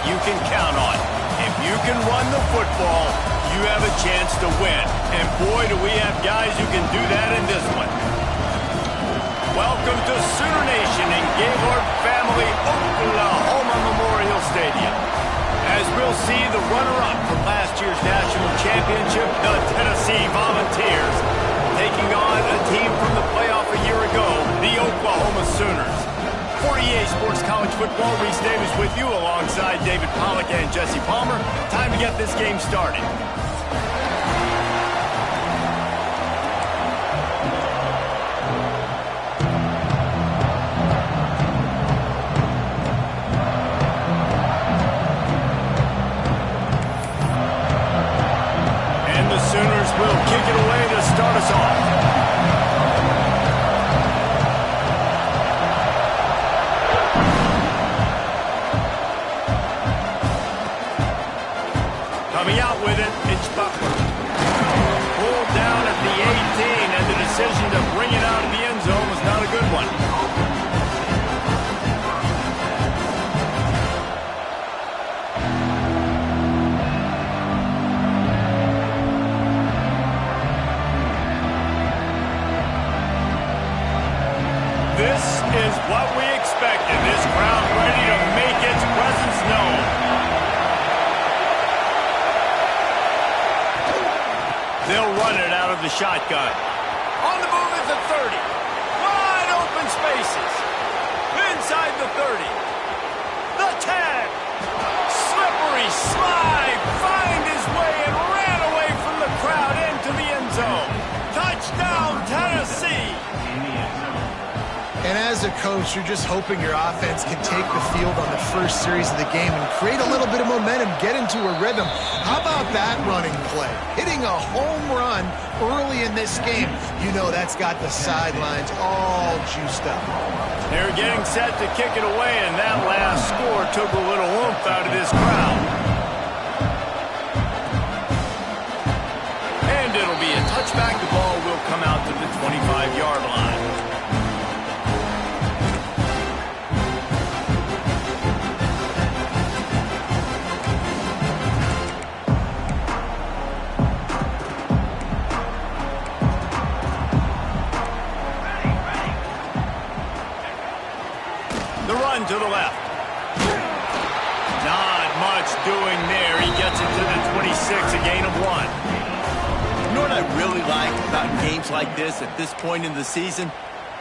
you can count on. If you can run the football, you have a chance to win. And boy, do we have guys who can do that in this one. Welcome to Sooner Nation in Gaylord Family Oklahoma Memorial Stadium. As we'll see the runner-up from last year's national championship, the Tennessee Volunteers, taking on a team from the playoff a year ago, the Oklahoma Sooners. For EA Sports College Football, Reese Davis with you alongside David Pollack and Jesse Palmer. Time to get this game started. Sooners will kick it away to start us off. Coming out with it, it's Butler. Pulled down at the 18, and the decision to bring it out of the end zone was not a good one. This is what we expected. This crowd ready to make its presence known. They'll run it out of the shotgun. On the move at the 30. Wide open spaces. Inside the 30. The 10. Slippery slide. Find his way and ran away from the crowd into the end zone. Touchdown, Tennessee. And as a coach, you're just hoping your offense can take the field on the first series of the game and create a little bit of momentum, get into a rhythm. How about that running play? Hitting a home run early in this game. You know that's got the sidelines all juiced up. They're getting set to kick it away, and that last score took a little oomph out of this crowd. And it'll be a touchback. The ball will come out to the 25-yard line. To the left. Not much doing there. He gets it to the 26, a gain of 1. You know what I really like about games like this at this point in the season?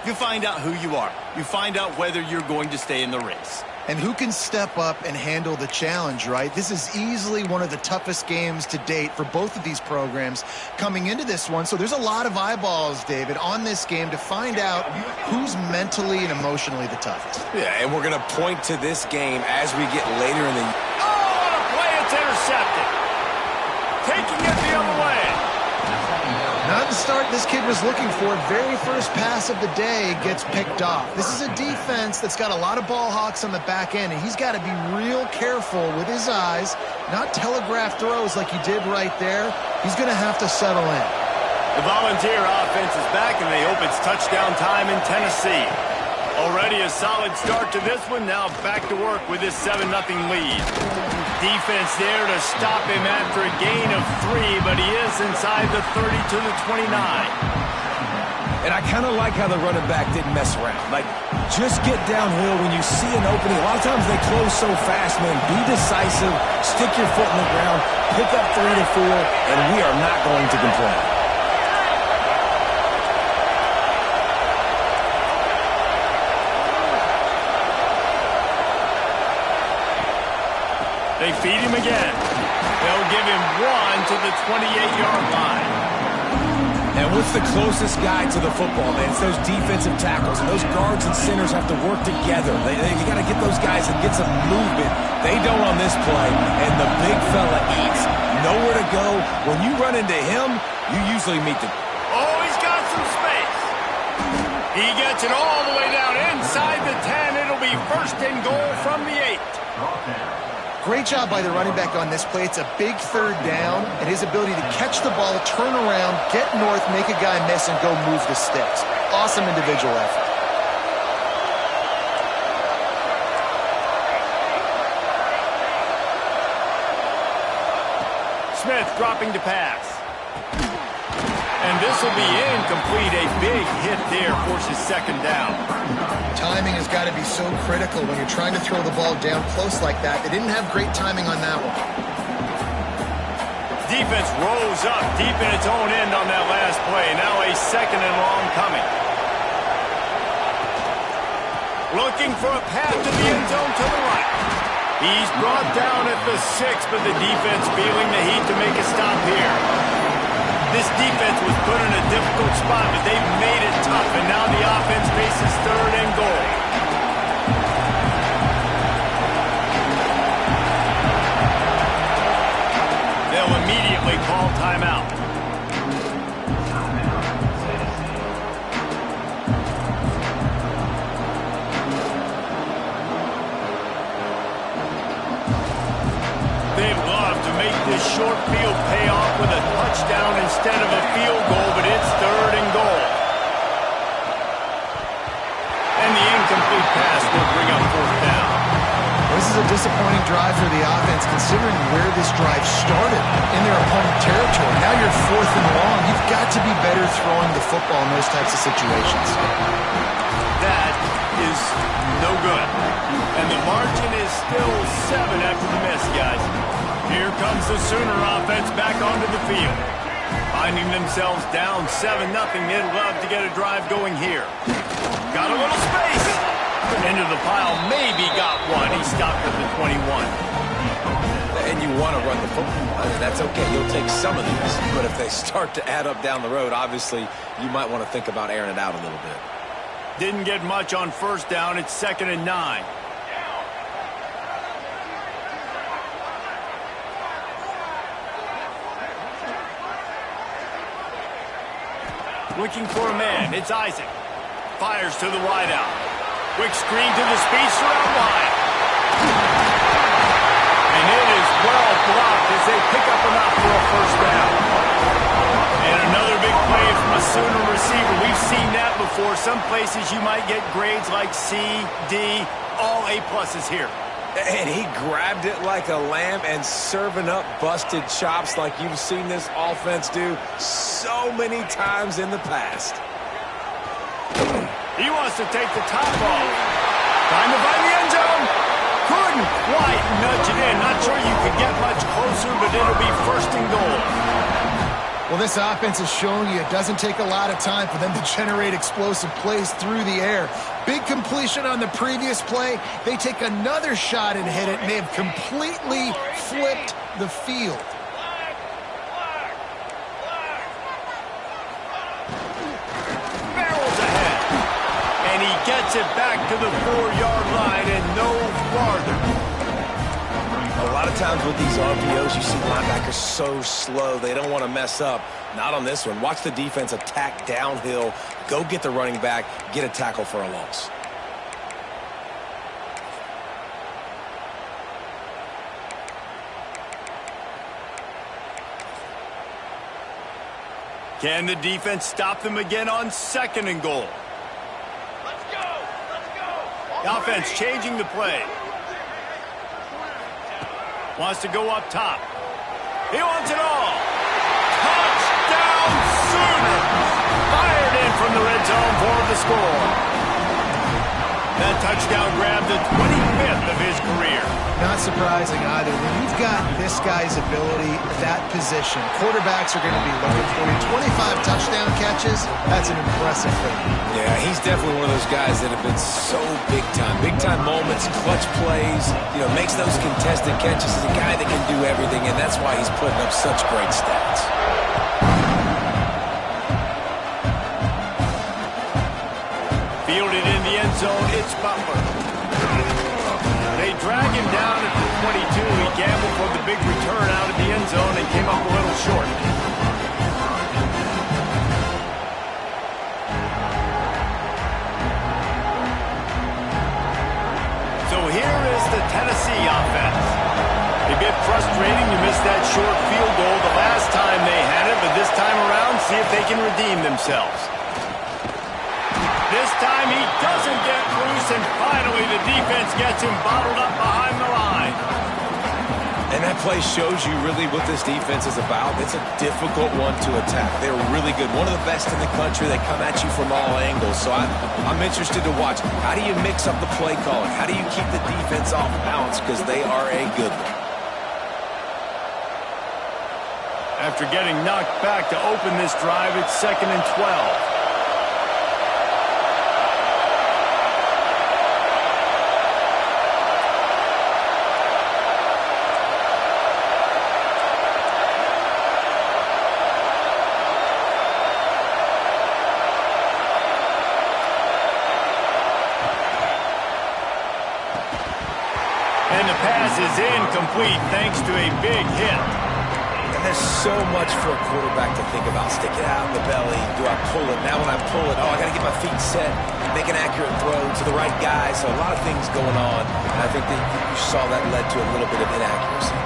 You find out who you are. You find out whether you're going to stay in the race. And who can step up and handle the challenge, right? This is easily one of the toughest games to date for both of these programs coming into this one. So there's a lot of eyeballs, David, on this game to find out who's mentally and emotionally the toughest. Yeah, and we're going to point to this game as we get later in the... Oh, what a play! It's intercepted. Taking it the other way. Not the start this kid was looking for. Very first pass of the day gets picked off. This is a defense that's got a lot of ball hawks on the back end, and he's got to be real careful with his eyes, not telegraph throws like he did right there. He's going to have to settle in. The Volunteer offense is back, and they hope it's touchdown time in Tennessee. Already a solid start to this one. Now back to work with this 7-0 lead. Defense there to stop him after a gain of 3, but he is inside the 30 to the 29. And I kind of like how the running back didn't mess around. Like, just get downhill when you see an opening. A lot of times they close so fast, man. Be decisive, stick your foot in the ground, pick up 3 to 4, and we are not going to complain. They feed him again. They'll give him 1 to the 28-yard line. And what's the closest guy to the football, man? It's those defensive tackles. And those guards and centers have to work together. You got to get those guys and get some movement. They don't on this play, and the big fella eats. Nowhere to go. When you run into him, you usually meet the... Oh, he's got some space. He gets it all the way down inside the 10. It'll be 1st and goal from the 8. Great job by the running back on this play. It's a big 3rd down, and his ability to catch the ball, turn around, get north, make a guy miss, and go move the sticks. Awesome individual effort. Smith dropping to pass. And this will be incomplete. A big hit there forces second down. Timing has got to be so critical when you're trying to throw the ball down close like that. They didn't have great timing on that one. Defense rolls up deep in its own end on that last play. Now a second and long coming. Looking for a path to the end zone to the right. He's brought down at the 6, but the defense feeling the heat to make a stop here. This defense was put in a difficult spot, but they've made it tough, and now the offense faces third and goal. They'll immediately call timeout. They'd love to make this short field pay off with a touchdown instead of a field goal, but it's third and goal. And the incomplete pass will bring up fourth down. This is a disappointing drive for the offense, considering where this drive started in their opponent territory. Now you're fourth and long. You've got to be better throwing the football in those types of situations. That is no good. And the margin is still 7 after the miss, guys. Here comes the Sooner offense back onto the field. Finding themselves down 7-0, they'd love to get a drive going here. Got a little space. Into the pile, maybe got one. He stopped at the 21. And you want to run the football. I mean, that's okay. You'll take some of these. But if they start to add up down the road, obviously, you might want to think about airing it out a little bit. Didn't get much on first down. It's 2nd and 9. Looking for a man. It's Isaac. Fires to the wideout. Quick screen to the speedster out wide. And it is well blocked as they pick up enough for a first down. And another big play from a Sooner receiver. We've seen that before. Some places you might get grades like C, D, all A-pluses here. And he grabbed it like a lamb and serving up busted chops like you've seen this offense do so many times in the past. He wants to take the top off. Trying to find the end zone. Couldn't quite nudge it in. Not sure you could get much closer, but it'll be first and goal. Well, this offense is showing you it doesn't take a lot of time for them to generate explosive plays through the air. Big completion on the previous play. They take another shot and hit it, and they have completely flipped the field. Barrels ahead. And he gets it back to the 4-yard line and no farther. A lot of times with these RPOs, you see linebackers so slow, they don't want to mess up. Not on this one. Watch the defense attack downhill, go get the running back, get a tackle for a loss. Can the defense stop them again on 2nd and goal? Let's go! Let's go! The offense changing the play. Wants to go up top. He wants it all. Touchdown Sooners! Fired in from the red zone for the score. That touchdown grabbed the 25th of his career. Not surprising either. When you've got this guy's ability, that position, quarterbacks are going to be looking for you. 25 touchdown catches, that's an impressive thing. Yeah, he's definitely one of those guys that have been so big time. Big time moments, clutch plays, makes those contested catches. He's a guy that can do everything, and that's why he's putting up such great stats. Fielded in the end zone, it's Butler. They drag him down at the 22. He gambled for the big return out of the end zone and came up a little short. So here is the Tennessee offense. A bit frustrating to miss that short field goal the last time they had it, but this time around, see if they can redeem themselves. This time he doesn't get loose, and finally the defense gets him bottled up behind the line. And that play shows you really what this defense is about. It's a difficult one to attack. They're really good. One of the best in the country. They come at you from all angles. So I'm interested to watch. How do you mix up the play calling? How do you keep the defense off balance? Because they are a good one. After getting knocked back to open this drive, it's 2nd and 12. And the pass is incomplete thanks to a big hit. And there's so much for a quarterback to think about. Stick it out in the belly. Do I pull it? Now when I pull it, I got to get my feet set, make an accurate throw to the right guy. So a lot of things going on. And I think that you saw that led to a little bit of inaccuracy.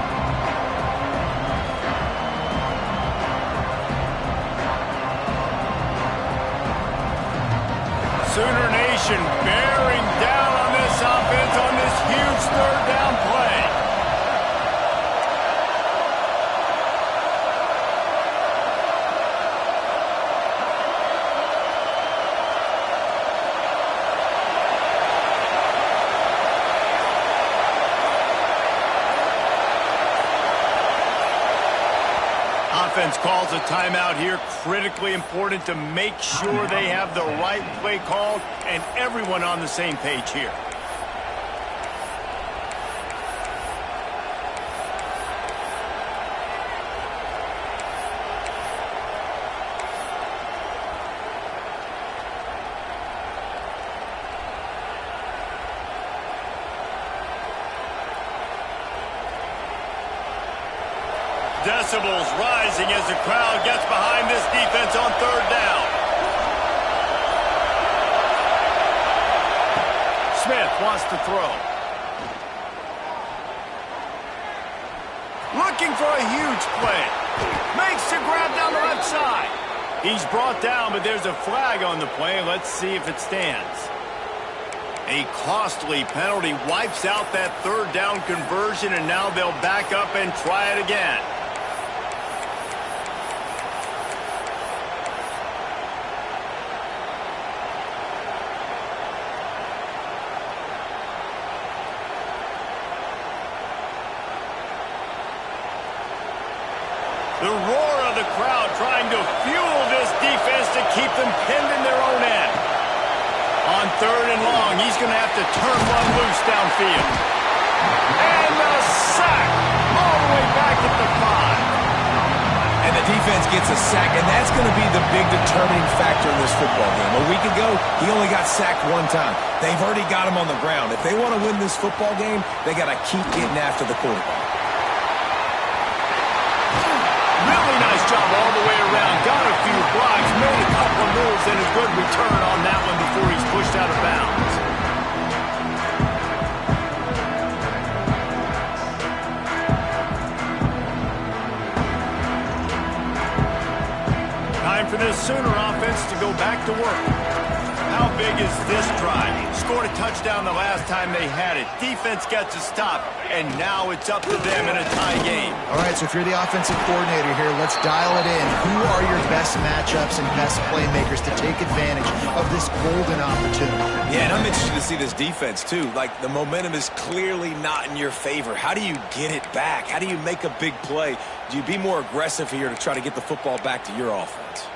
Sooner Nation bearing down on this offense on this huge 3rd down play. Offense calls a timeout here. Critically important to make sure they have the right play called and everyone on the same page here. Decibels rising as the crowd gets behind this defense on 3rd down. Smith wants to throw. Looking for a huge play. Makes the grab down the left side. He's brought down, but there's a flag on the play. Let's see if it stands. A costly penalty wipes out that 3rd down conversion, and now they'll back up and try it again. The roar of the crowd trying to fuel this defense to keep them pinned in their own end. On 3rd and long, he's going to have to turn one loose downfield. And the sack all the way back at the 5. And the defense gets a sack, and that's going to be the big determining factor in this football game. A week ago, he only got sacked 1 time. They've already got him on the ground. If they want to win this football game, they got to keep getting after the quarterback. Really nice job all the way around. Got a few blocks, made a couple of moves, and a good return on that one before he's pushed out of bounds. Time for this Sooner offense to go back to work. How big is this drive? Scored a touchdown the last time they had it. Defense gets a stop, and now it's up to them in a tie game. All right, so if you're the offensive coordinator here, let's dial it in. Who are your best matchups and best playmakers to take advantage of this golden opportunity? Yeah, and I'm interested to see this defense, too. Like, the momentum is clearly not in your favor. How do you get it back? How do you make a big play? Do you be more aggressive here to try to get the football back to your offense?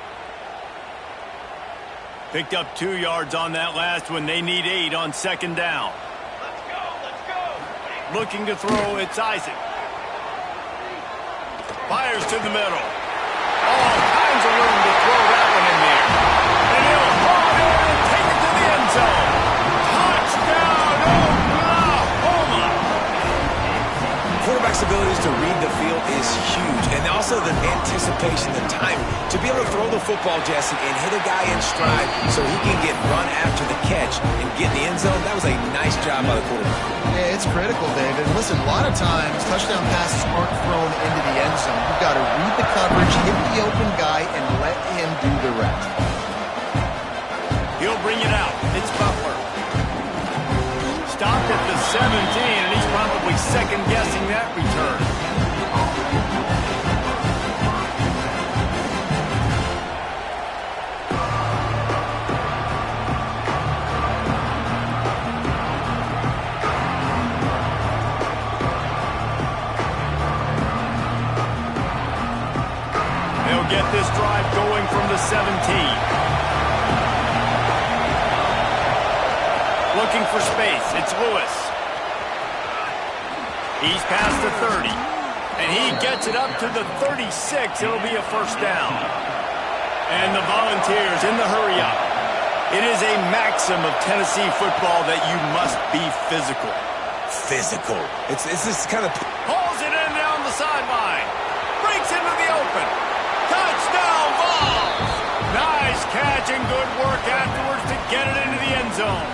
Picked up 2 yards on that last one. They need 8 on 2nd down. Let's go, let's go. Looking to throw, it's Isaac. Fires to the middle. All kinds of room to throw that one in there. And he'll haul it in and take it to the end zone. Touchdown, Oklahoma! Quarterback's abilities to read the field is huge, and also the anticipation, the timing. To be able to throw the football, Jesse, and hit a guy in stride so he can get run after the catch and get in the end zone, that was a nice job by the quarterback. Yeah, it's critical, David. Listen, a lot of times, touchdown passes aren't thrown into the end zone. You've got to read the coverage, hit the open guy, and let him do the rest. He'll bring it out. It's Butler. Stopped at the 17, and he's probably second-guessing that return. from the 17. Looking for space. It's Lewis. He's past the 30. And he gets it up to the 36. It'll be a first down. And the Volunteers in the hurry-up. It is a maxim of Tennessee football that you must be physical. Physical. It's this kind of... Hauls it in down the sideline. Breaks into the open. Touchdown, Vols! Nice catch and good work afterwards to get it into the end zone.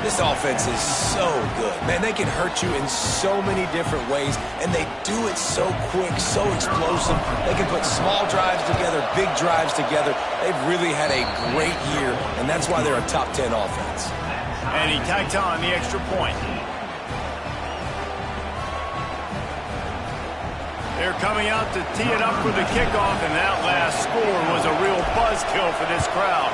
This offense is so good. Man, they can hurt you in so many different ways, and they do it so quick, so explosive. They can put small drives together, big drives together. They've really had a great year, and that's why they're a top 10 offense. And he tacked on the extra point. They're coming out to tee it up for the kickoff, and that last score was a real buzzkill for this crowd.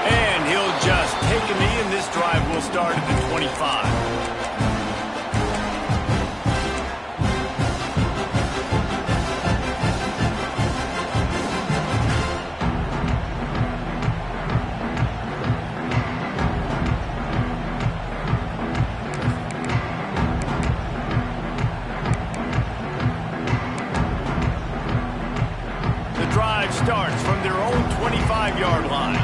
And he'll just take a knee, and this drive will start at the 25. Starts from their own 25-yard line.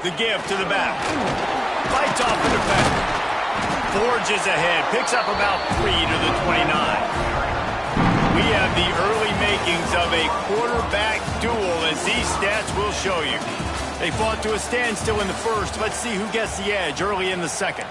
The give to the back. Fights off the defender. Forges ahead. Picks up about 3 to the 29. We have the early makings of a quarterback duel, as these stats will show you. They fought to a standstill in the first. Let's see who gets the edge early in the second.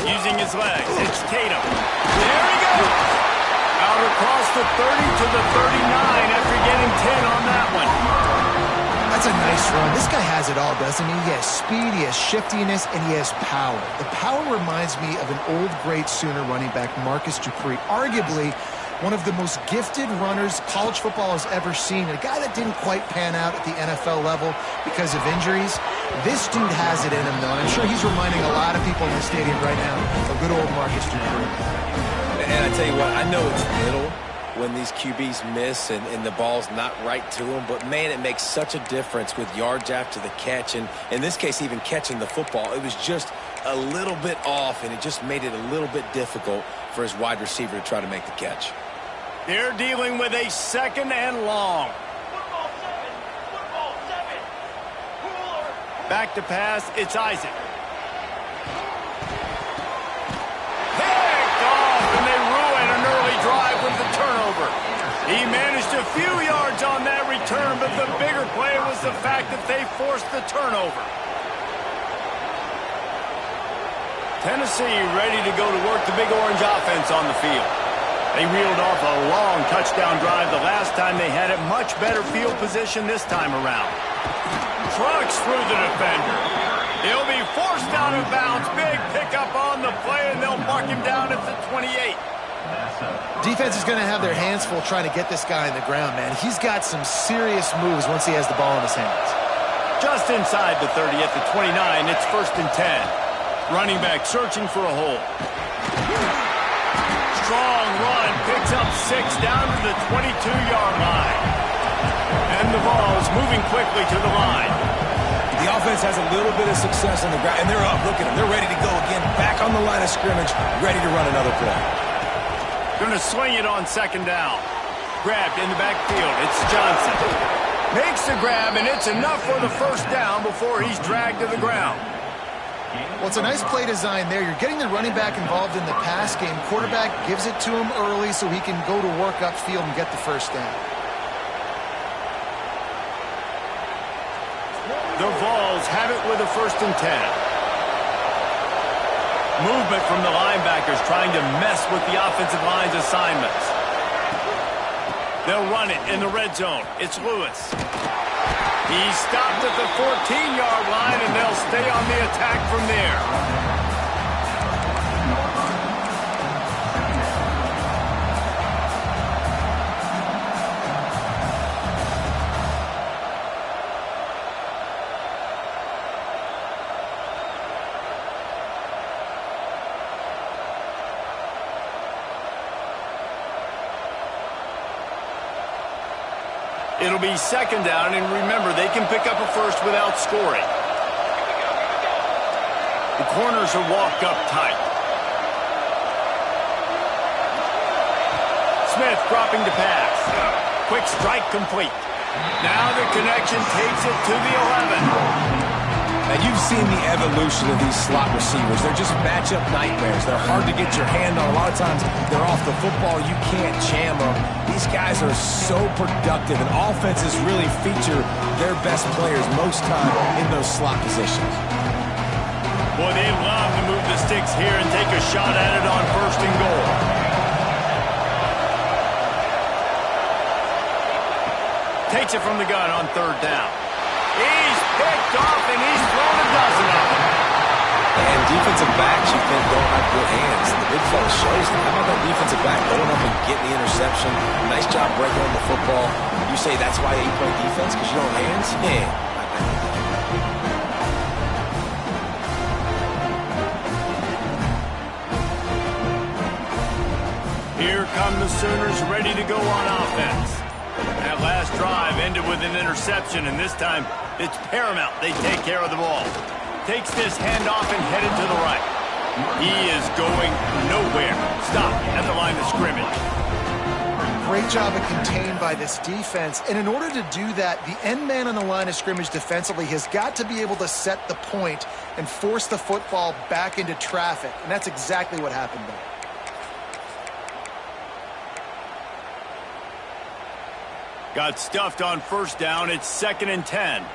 Using his legs, it's Tatum. There he goes! Out across the 30 to the 39 after getting 10 on that one. That's a nice run. This guy has it all, doesn't he? He has speed, he has shiftiness, and he has power. The power reminds me of an old great Sooner running back, Marcus Dupree. Arguably one of the most gifted runners college football has ever seen. A guy that didn't quite pan out at the NFL level because of injuries. This dude has it in him, though, and I'm sure he's reminding a lot of people in the stadium right now of good old Marcus Dupree. And I tell you what, I know it's little when these QBs miss and the ball's not right to them, but, man, it makes such a difference with yards after the catch, and in this case, even catching the football. It was just a little bit off, and it just made it a little bit difficult for his wide receiver to try to make the catch. They're dealing with a second and long. Football seven. Cooler. Back to pass, it's Isaac. Picked off, and they ruin an early drive with the turnover. He managed a few yards on that return, but the bigger play was the fact that they forced the turnover. Tennessee ready to go to work the Big Orange offense on the field. They reeled off a long touchdown drive the last time they had it. Much better field position this time around. Trucks through the defender. He'll be forced out of bounds. Big pickup on the play, and they'll mark him down at the 28. Defense is going to have their hands full trying to get this guy on the ground, man. He's got some serious moves once he has the ball in his hands. Just inside the 30 at the 29, it's 1st and 10. Running back searching for a hole. Strong run, picks up 6 down to the 22-yard line. And the Vols moving quickly to the line. The offense has a little bit of success on the ground, and they're up. Look at them. They're ready to go again. Back on the line of scrimmage, ready to run another play. Going to swing it on 2nd down. Grabbed in the backfield. It's Johnson. Makes the grab, and it's enough for the 1st down before he's dragged to the ground. Well, it's a nice play design there. You're getting the running back involved in the pass game. Quarterback gives it to him early so he can go to work upfield and get the 1st down. The Vols have it with a 1st and 10. Movement from the linebackers trying to mess with the offensive line's assignments. They'll run it in the red zone. It's Lewis. He's stopped at the 14-yard line, and they'll stay on the attack from there. It'll be second down, and remember, they can pick up a first without scoring. The corners are walked up tight. Smith dropping to pass. Quick strike complete. Now the connection takes it to the 11. Now, you've seen the evolution of these slot receivers. They're just matchup nightmares. They're hard to get your hand on. A lot of times, they're off the football. You can't jam them. These guys are so productive, and offenses really feature their best players most time in those slot positions. Boy, they love to move the sticks here and take a shot at it on first and goal. Takes it from the gun on third down. He's picked off, and he's thrown a dozen of them. And defensive backs, you think, don't have good hands. The big fella shows them. How about that defensive back going up and getting the interception? Nice job breaking on the football. You say that's why you play defense, because you don't have hands? Yeah. Here come the Sooners ready to go on offense. That last drive ended with an interception, and this time it's paramount they take care of the ball. Takes this handoff and headed to the right. He is going nowhere. Stop at the line of scrimmage. Great job of contained by this defense. And in order to do that, the end man on the line of scrimmage defensively has got to be able to set the point and force the football back into traffic. And that's exactly what happened there. Got stuffed on first down. It's 2nd and 10.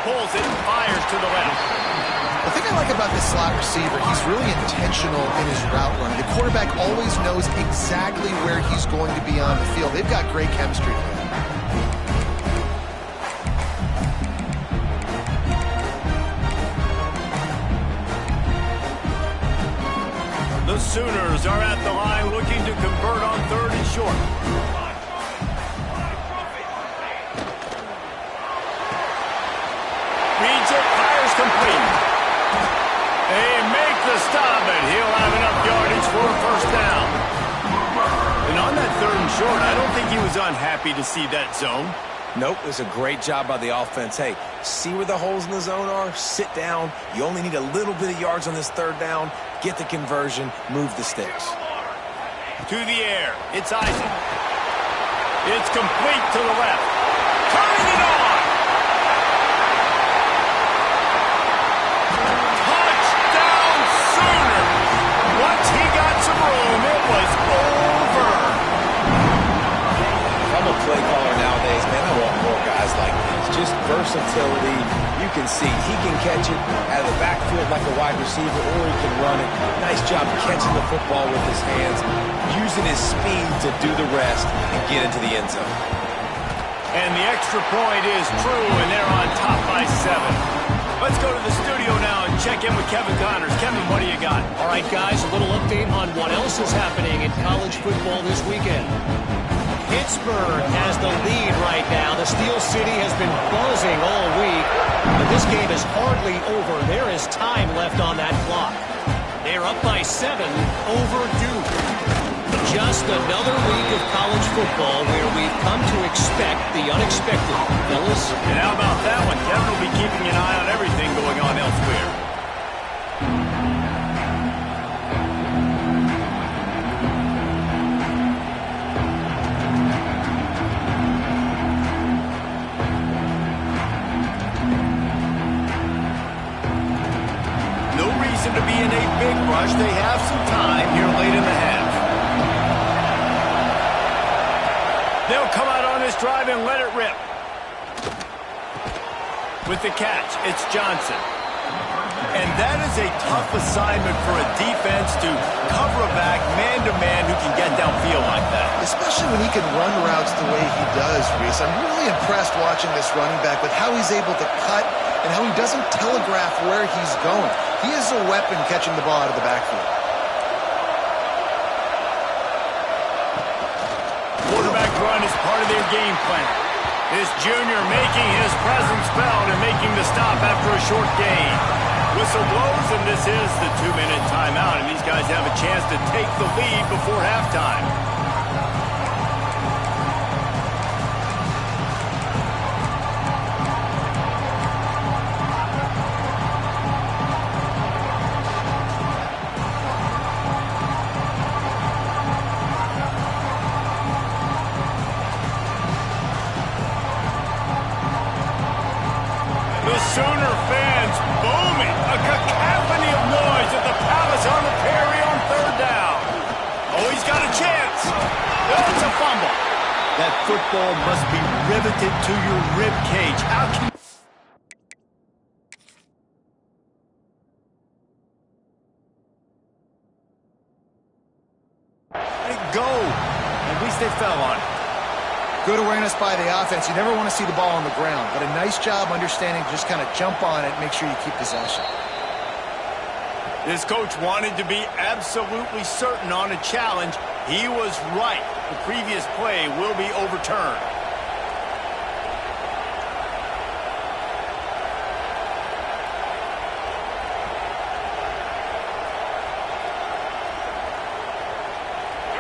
Pulls it and fires to the left. The thing I like about this slot receiver, he's really intentional in his route running. The quarterback always knows exactly where he's going to be on the field. They've got great chemistry together. The Sooners are at the line looking to convert on 3rd and short. Reads it, fires complete. They make the stop, and he'll have enough yardage for a first down. And on that 3rd and short, I don't think he was unhappy to see that zone. Nope, it was a great job by the offense. Hey, see where the holes in the zone are? Sit down. You only need a little bit of yards on this 3rd down. Get the conversion. Move the sticks. To the air. It's Isaac. It's complete to the left. Turning it on. Touchdown Sooners. Once he got some room, it was over. If I'm a play caller nowadays, man, I want more guys like this. Just versatility. You can see he can catch it out of the backfield like a wide receiver, or he can run it. Nice job catching the football with his hands, using his speed to do the rest and get into the end zone. And the extra point is true, and they're on top by 7. Let's go to the studio now and check in with Kevin Connors. Kevin, what do you got? All right, guys, a little update on what else is happening in college football this weekend. Pittsburgh has the lead right now. The Steel City has been buzzing all week, but this game is hardly over. There is time left on that clock. They're up by 7 over Duke. Just another week of college football where we've come to expect the unexpected, fellas. And how about that one? Kevin will be keeping an eye on everything going on elsewhere. To be in a big rush. They have some time here late in the half. They'll come out on this drive and let it rip. With the catch, it's Johnson. And that is a tough assignment for a defense to cover a back man-to-man who can get downfield like that. Especially when he can run routes the way he does, Reese. I'm really impressed watching this running back with how he's able to cut and how he doesn't telegraph where he's going. He is a weapon catching the ball out of the backfield. Quarterback run is part of their game plan. This junior making his presence felt and making the stop after a short gain. Whistle blows, and this is the 2-minute timeout, and these guys have a chance to take the lead before halftime. The Sooner fans booming, a cacophony of noise at the Palace on the Perry on third down. Oh, he's got a chance. That's a fumble. That football must be riveted to your rib cage. How can it go? At least they fell on it. Good awareness by the offense. You never want to see the ball on the ground, but a nice job understanding to just kind of jump on it and make sure you keep possession. This coach wanted to be absolutely certain on a challenge. He was right. The previous play will be overturned.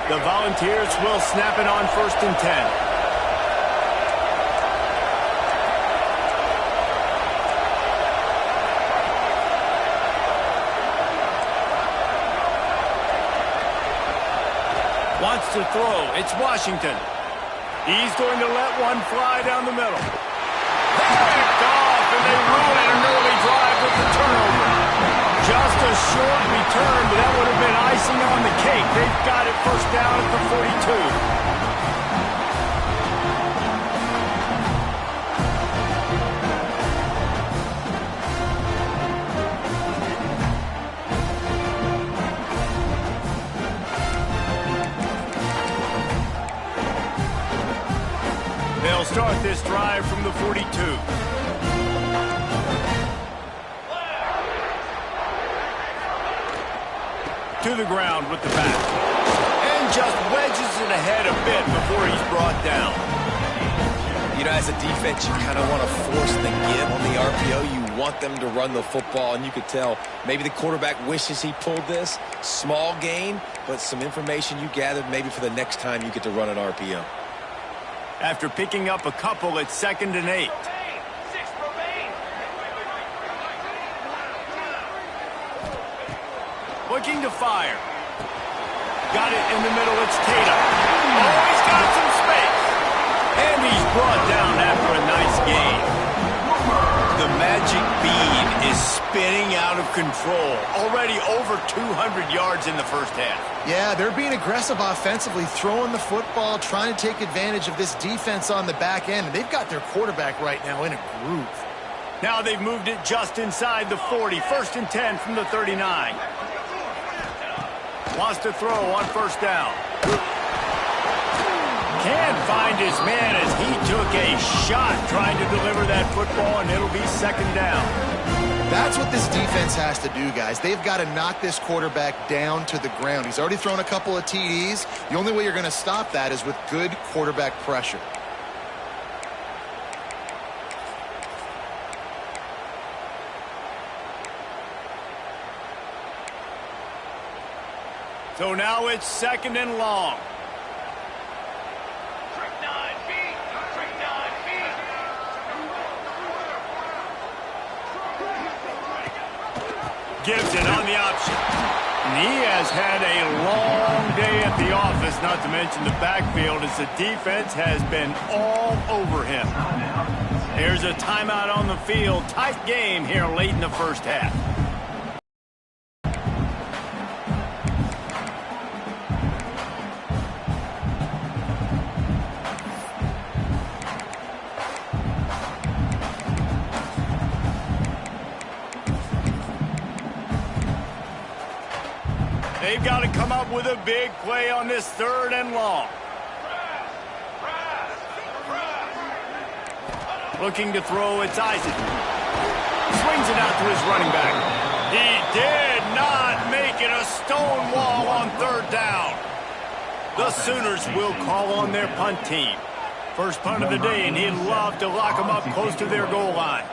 The Volunteers will snap it on 1st and 10. Wants to throw. It's Washington. He's going to let one fly down the middle. Picked off, and they ruin an early drive with the turnover. Just a short return, but that would have been icing on the cake. They've got it first down at the 42. They'll start this drive from the 42. To the ground with the back. And just wedges it ahead a bit before he's brought down. You know, as a defense, you kind of want to force the give on the RPO. You want them to run the football, and you could tell maybe the quarterback wishes he pulled this. Small gain, but some information you gathered maybe for the next time you get to run an RPO. After picking up a couple at 2nd and 8. Looking to fire. Got it in the middle. It's Tatum. Oh, he's got some space. And he's brought down after a nice game. The magic bean is spinning out of control. Already over 200 yards in the first half. Yeah, they're being aggressive offensively, throwing the football, trying to take advantage of this defense on the back end. And they've got their quarterback right now in a groove. Now they've moved it just inside the 40. 1st and 10 from the 39. Wants to throw on 1st down. Can't find his man as he took a shot trying to deliver that football, and it'll be 2nd down. That's what this defense has to do, guys. They've got to knock this quarterback down to the ground. He's already thrown a couple of TDs. The only way you're going to stop that is with good quarterback pressure. So now it's 2nd and long. Gibson on the option. And he has had a long day at the office, not to mention the backfield, as the defense has been all over him. There's a timeout on the field. Tight game here late in the first half. They've got to come up with a big play on this 3rd and long. Looking to throw, it's Isaac. Swings it out to his running back. He did not make it a stone wall on 3rd down. The Sooners will call on their punt team. First punt of the day, and he'd love to lock them up close to their goal line.